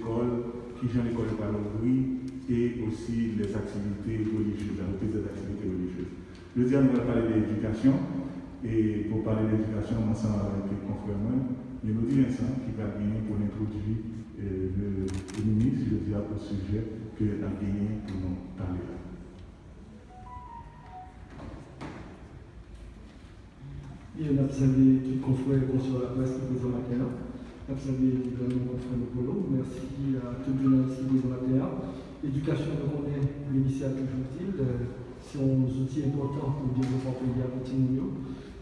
l'école, qui gère l'école de Palomberie et aussi les activités religieuses, la reprise des activités religieuses. Le dia, nous allons parler de l'éducation. Et pour parler d'éducation, ensemble avec les confrères, Mélodie Vincent qui va gagner pour introduire le ministre, je dis au sujet que a gagné pour nous parler là. Bien, on a observé tous les confrères sur la presse qui présent matin. On a observé évidemment mon confrère Polo. Merci à tous les journalistes qui présent matin. L'éducation, on connaît l'initiative utile. C'est un outil important pour le développement pays à continuer.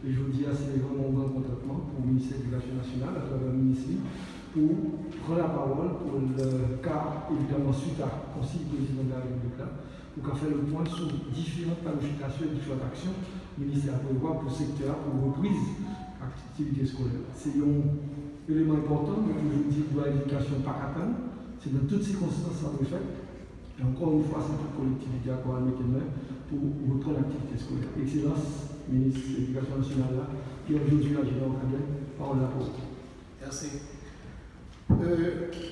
Et je vous dis, c'est vraiment un grand contentement pour le ministère de l'Éducation nationale, à travers le ministère, pour prendre la parole pour le cas, évidemment, suite à Conseil président de la République, pour qu'on fasse le point sur différentes planifications et différentes actions le ministère a prévoir pour le secteur, pour reprise activité scolaire. C'est un élément important, mais je vous dis, pour l'éducation pas attendre, c'est dans toutes ces circonstances ça le fait. Et encore une fois, c'est toute collectivité à quoi mettre main pour reprendre l'activité scolaire. Excellence, ministre de l'Éducation nationale, qui aujourd'hui a géré en cadet, parole la parole. Merci.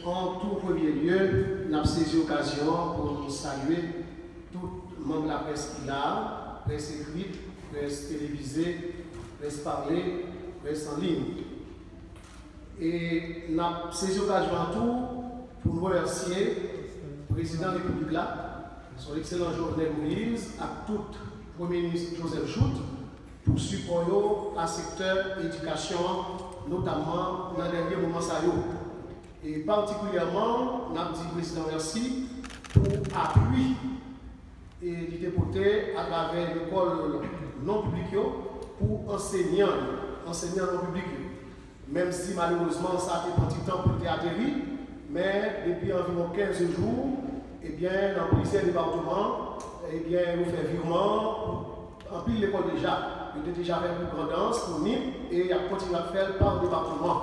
En tout premier lieu, nous avons saisi l'occasion pour saluer tout membre de la presse qui a, presse écrite, presse télévisée, presse parlée, presse en ligne. Et nous avons saisi l'occasion en tout pour nous remercier le président de la République, son excellent Jovenel Moïse, à tout le Premier ministre Joseph Jout, pour support à secteur éducation, notamment dans le dernier moment. Et particulièrement, nous avons dit président merci pour appui et l'idée à travers l'école non publique pour enseignants non publics. Même si malheureusement ça a été un petit temps pour atterrir, mais depuis environ 15 jours, eh bien, dans plusieurs départements, eh bien, nous faisons virement en pile l'école déjà. Il était déjà fait une grandance pour nous et il a continué à faire par département.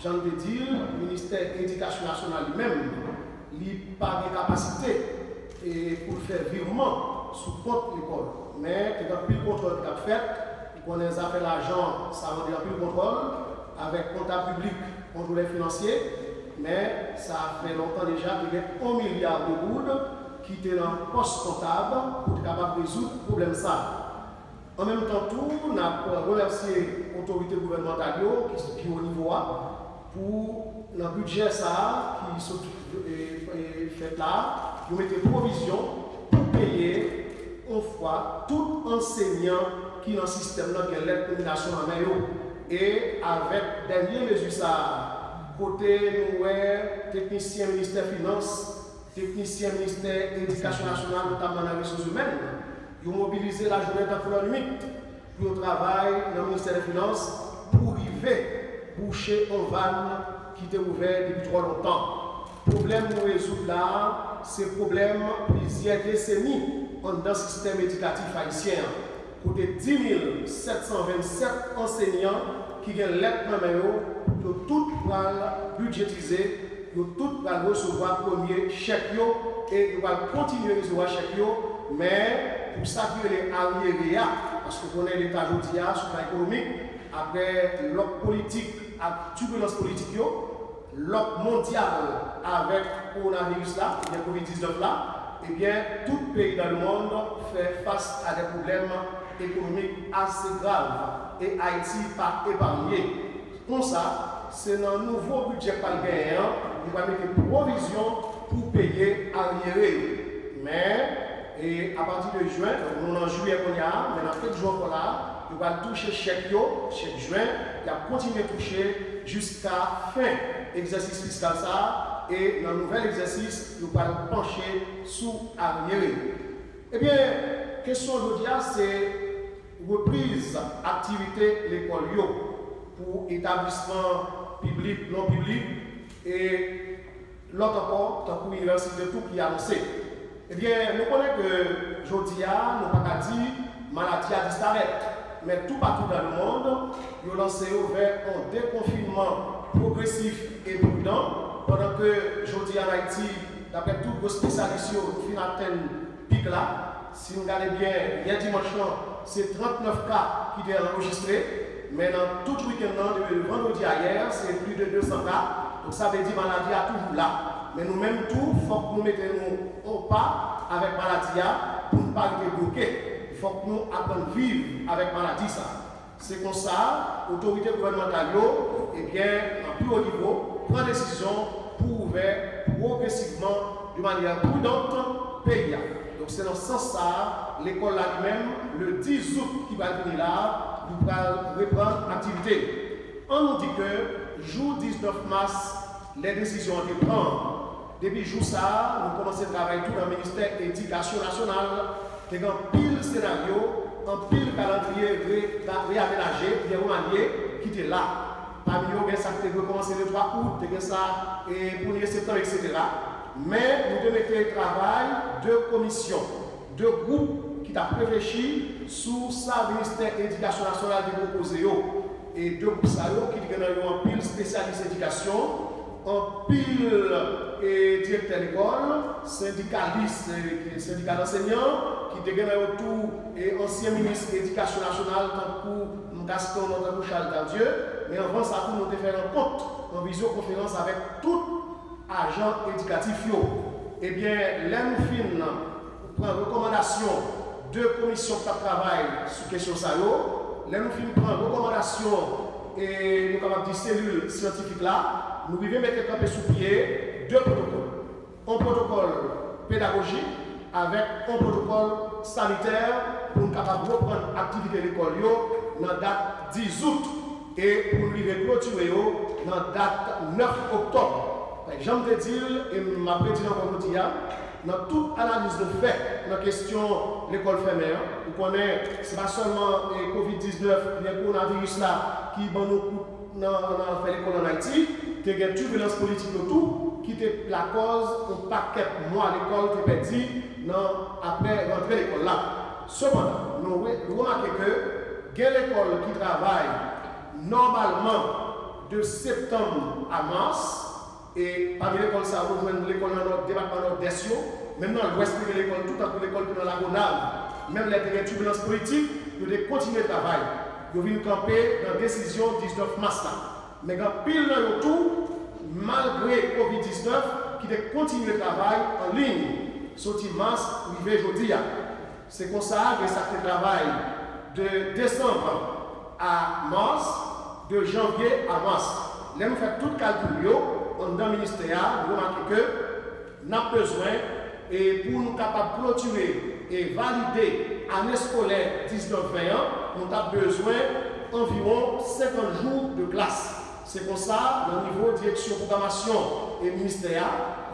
J'en veux dire, le ministère de l'Éducation nationale lui-même, il n'a pas de capacité pour faire virement sous compte l'école. Mais il y a plus de contrôle qu'il a fait. On a fait l'argent, ça rend plus de contrôle avec comptable public, contrôleur financier. Mais ça fait longtemps déjà qu'il y a 1 milliard de gouttes qui étaient dans le poste comptable pour être capable de résoudre le problème ça. En même temps, on a remercié l'autorité gouvernementale qui est au niveau pour le budget ça qui est fait là, vous mettez provision pour payer une fois tout enseignant qui est dans le système qui a l'aide nomination en main. Et avec dernière mesure ça, côté nous, technicien ministère des Finances, technicien ministère de l'Éducation nationale, notamment dans les ressources humaines, ils ont mobilisé la journée d'emploi limite pour le travail dans le ministère des Finances pour arriver boucher en vanne qui était ouvert depuis trop longtemps. Le problème nous résoudre là, c'est le problème plusieurs décennies dans le système éducatif haïtien. Côté 10 727 enseignants qui ont l'aide dans le de tout budgétiser, de tout recevoir premier chèque et ils vont continuer à recevoir chèque, mais pour ça que les arriérés, parce que vous connaissez l'état aujourd'hui sur le plan économique, après l'autre politique, la turbulence politique, l'autre mondial avec le coronavirus là, le Covid-19 là, eh bien, tout pays dans le monde fait face à des problèmes économiques assez graves et Haïti pas épargné. Comme ça, c'est dans un nouveau budget par le gagnant, il va mettre des provisions pour payer arriéré. Mais, et à partir de juin, nous en juillet qu'on y a, mais dans 4 jours là, il va toucher chaque juin, il va continuer à toucher jusqu'à fin exercice fiscal ça, et dans le nouvel exercice, nous allons pencher sous arriéré. Eh bien, question aujourd'hui, c'est reprise activité l'école pour établissement public, non public, et l'autre encore, tant que l'université tout qui est annoncé. Eh bien, nous connaissons que aujourd'hui, nous n'avons pas dit maladie a disparu. Mais tout partout dans le monde, ils ont lancé vers un déconfinement progressif et prudent. Pendant que aujourd'hui en Haïti, d'après tous vos spécialistes, nous finissons pic là. Si vous regardez bien, hier dimanche, c'est 39 cas qui étaient enregistrés. Mais dans tout le week-end, depuis le vendredi à hier, c'est plus de 200 cas. Donc ça veut dire que la maladie est toujours là. Mais nous-mêmes, tout, il faut que nous mettions au pas avec la maladie pour ne pas être bloqués. Il faut que nous apprenions à vivre avec la maladie. C'est comme ça, l'autorité gouvernementale, eh bien, à plus haut niveau, prend décision pour ouvrir progressivement, de manière prudente, le pays. Donc c'est dans ce sens-là, l'école elle-même, le 10 août qui va venir là, nous allons reprendre l'activité. On nous dit que, jour 19 mars, les décisions ont été prises. Depuis jour ça, nous commençons à travailler tout dans le ministère de l'Éducation nationale, qui a un pile scénario, un pile calendrier réaménagé, bien remanié, qui était là. Parmi eux, il y a ça qui a commencé le 3 août, il y a ça et 1er septembre, etc. Mais nous devons mettre le travail de commission, de groupes qui ont réfléchi sur ça, le ministère de l'Éducation nationale qui a proposé. Et deux groupes qui ont un pile spécialiste d'éducation, un pile directeur d'école, syndicaliste, syndicat d'enseignants, qui ont autour et ancien ministre de l'Éducation nationale, tant pour Gaston, notre Charles Dardieu. Mais avant ça, tout le monde fait un compte en visioconférence avec tout agent éducatif. Eh bien, là, nous finissons prendre recommandation de commission de travail sur question ça. Là, nous finissons prendre recommandation et nous avons dit cellule scientifique là. Nous devons mettre campé sous pied deux protocoles. Un protocole pédagogique avec un protocole sanitaire pour nous capables de reprendre l'activité de l'école dans la date 10 août et pour nous clôturer dans la date 9 octobre. J'aime te dire, et ma petite encore dit, dans toute analyse de fait, dans la question de l'école fermée, vous connaissez, ce n'est pas seulement le Covid-19, le coronavirus là, qui dans l'école en Haïti, il y a une turbulence politique autour, qui est la cause d'un paquet de mois à l'école qui est perdu après rentrer l'école là. Cependant, nous remarquons que l'école qui travaille normalement de septembre à mars, et parmi l'école, ça rejoint l'école dans notre département nord-est, même dans l'ouest de l'école, tout à l'école dans la Gonave, même les turbulences politiques, ils doivent continuer le travail. Ils viennent camper dans la décision 19 mars. Mais quand pile dans le tout, malgré Covid-19, qui doit continuer le travail en ligne, sorti mars, arrivé aujourd'hui. C'est comme ça que ça fait travail de décembre à mars, de janvier à mars. Là, nous faisons tout le calcul. Dans le ministère, vous remarquez que nous avons besoin, et pour nous capables de clôturer et valider l'année scolaire 19-20 ans, nous avons besoin d'environ 50 jours de classe. C'est pour ça, au niveau de direction programmation et ministère,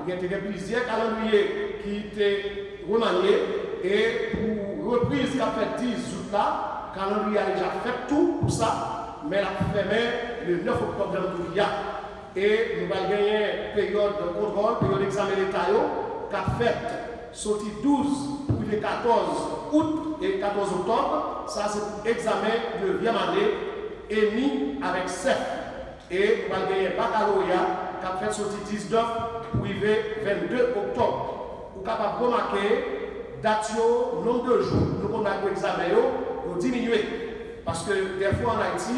il y a plusieurs calendriers qui étaient remaniés, et pour reprise qu'a fait 10 août là, le calendrier a déjà fait tout pour ça, mais la fermé le 9 octobre de l'année. Et nous allons gagner une période de contrôle, période d'examen d'État, qui a fait sorti 12 pour le 14 août et 14 octobre. Ça, c'est l'examen de 9e année émis avec CEF. Et nous allons gagner un baccalauréat qui a fait sorti 19 pour arriver 22 octobre. Vous êtes capable de remarquer date, nombre de jours, nous avons l'examen, nous diminuer. Parce que des fois en Haïti,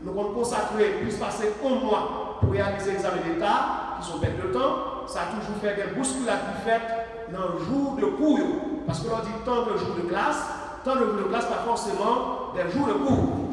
nous avons consacré plus passer un mois pour réaliser l'examen d'État, qui sont bêtes de temps. Ça a toujours fait des bousculades qui fait dans le jour de cours. Parce que l'on dit tant de jours de classe, pas forcément des jours de cours.